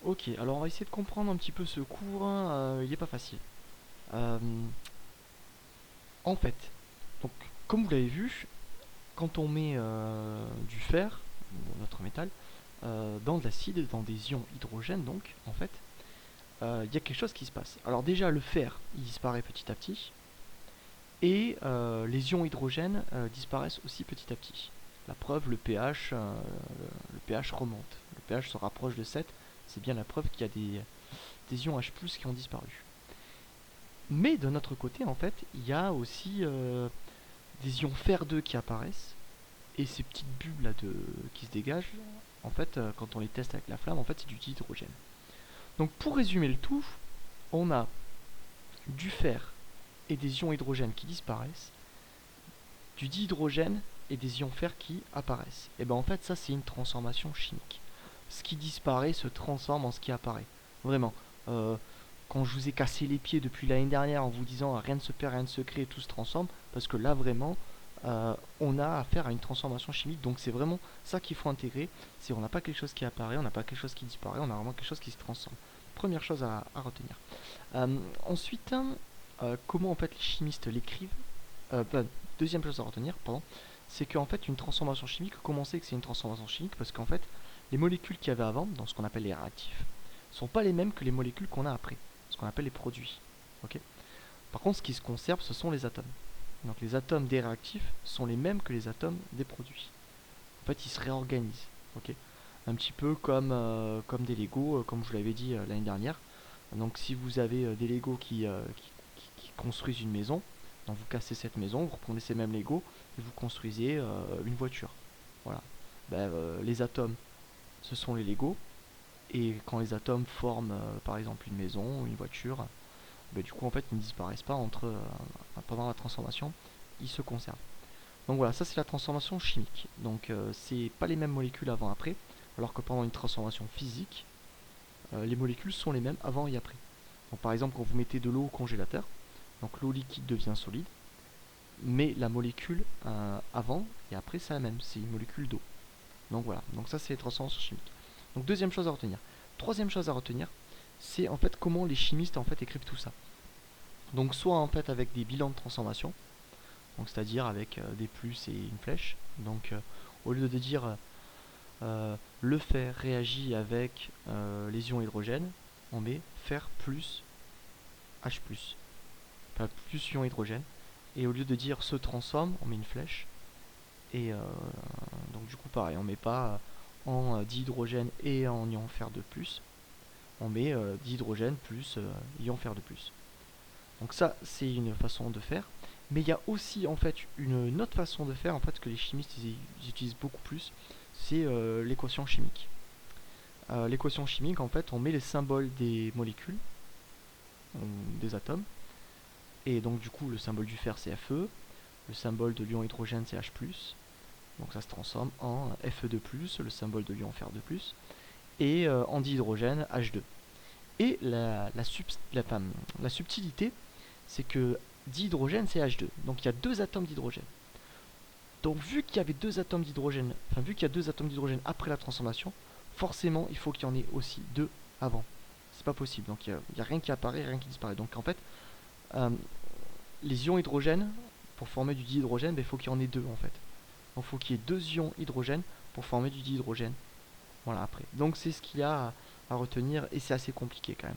Ok, alors on va essayer de comprendre un petit peu ce cours, hein, il est pas facile. Euh, En fait, donc comme vous l'avez vu, quand on met du fer, ou notre métal, dans de l'acide, dans des ions hydrogène, donc en fait, il y a quelque chose qui se passe. Alors déjà, le fer, il disparaît petit à petit, et les ions hydrogène disparaissent aussi petit à petit. La preuve, le pH remonte. Le pH se rapproche de 7, c'est bien la preuve qu'il y a des ions H+, qui ont disparu. Mais de notre côté, en fait, il y a aussi des ions fer2 qui apparaissent, et ces petites bulles là qui se dégagent, en fait, quand on les teste avec la flamme, en fait, c'est du dihydrogène. Donc pour résumer le tout, on a du fer et des ions hydrogène qui disparaissent, du dihydrogène et des ions fer qui apparaissent. Et ben en fait, ça c'est une transformation chimique. Ce qui disparaît se transforme en ce qui apparaît. Vraiment. Euh, Quand je vous ai cassé les pieds depuis l'année dernière en vous disant rien ne se perd, rien ne se crée, tout se transforme, parce que là vraiment, on a affaire à une transformation chimique, donc c'est vraiment ça qu'il faut intégrer. C'est on n'a pas quelque chose qui apparaît, on n'a pas quelque chose qui disparaît, on a vraiment quelque chose qui se transforme. Première chose à retenir. Ensuite, comment en fait les chimistes l'écrivent. Deuxième chose à retenir, pardon, c'est qu'en fait une transformation chimique, comment on sait que c'est une transformation chimique? Parce qu'en fait, les molécules qu'il y avait avant, dans ce qu'on appelle les réactifs, sont pas les mêmes que les molécules qu'on a après, ce qu'on appelle les produits. Ok. Par contre, ce qui se conserve, ce sont les atomes. Donc les atomes des réactifs sont les mêmes que les atomes des produits. En fait, ils se réorganisent. Ok. Un petit peu comme des Lego, comme je vous l'avais dit l'année dernière. Donc si vous avez des Lego qui construisent une maison, donc vous cassez cette maison, vous reprenez ces mêmes Lego et vous construisez une voiture. Voilà. Les atomes, ce sont les Lego. Et quand les atomes forment par exemple une maison ou une voiture, du coup en fait ils ne disparaissent pas pendant la transformation, ils se conservent. Donc voilà, ça c'est la transformation chimique. Donc c'est pas les mêmes molécules avant après, alors que pendant une transformation physique, les molécules sont les mêmes avant et après. Donc par exemple quand vous mettez de l'eau au congélateur, donc l'eau liquide devient solide, mais la molécule avant et après c'est la même, c'est une molécule d'eau. Donc voilà, donc ça c'est les transformations chimiques. Donc deuxième chose à retenir. Troisième chose à retenir, c'est en fait comment les chimistes en fait écrivent tout ça. Donc soit en fait avec des bilans de transformation, donc c'est-à-dire avec des plus et une flèche. Donc au lieu de dire le fer réagit avec les ions hydrogène, on met fer plus H+, enfin plus ion hydrogène. Et au lieu de dire se transforme, on met une flèche. Et donc du coup pareil, on met pas en dihydrogène et en ion fer de plus, on met dihydrogène plus ion fer de plus. Donc ça c'est une façon de faire. Mais il y a aussi en fait une autre façon de faire en fait que les chimistes ils utilisent beaucoup plus, c'est l'équation chimique. L'équation chimique en fait on met les symboles des molécules, des atomes, et donc du coup le symbole du fer c'est Fe, le symbole de l'ion hydrogène c'est H+, donc ça se transforme en Fe2+, le symbole de l'ion fer 2+, et en dihydrogène H2. Et la subtilité, c'est que dihydrogène c'est H2, donc il y a deux atomes d'hydrogène. Donc vu qu'il y avait deux atomes d'hydrogène, enfin vu qu'il y a deux atomes d'hydrogène après la transformation, forcément il faut qu'il y en ait aussi deux avant. C'est pas possible, donc il n'y a rien qui apparaît, rien qui disparaît. Donc en fait, euh, les ions hydrogène, pour former du dihydrogène, il faut qu'il y en ait deux en fait. Donc il faut qu'il y ait deux ions hydrogène pour former du dihydrogène. Voilà après. Donc c'est ce qu'il y a à retenir et c'est assez compliqué quand même.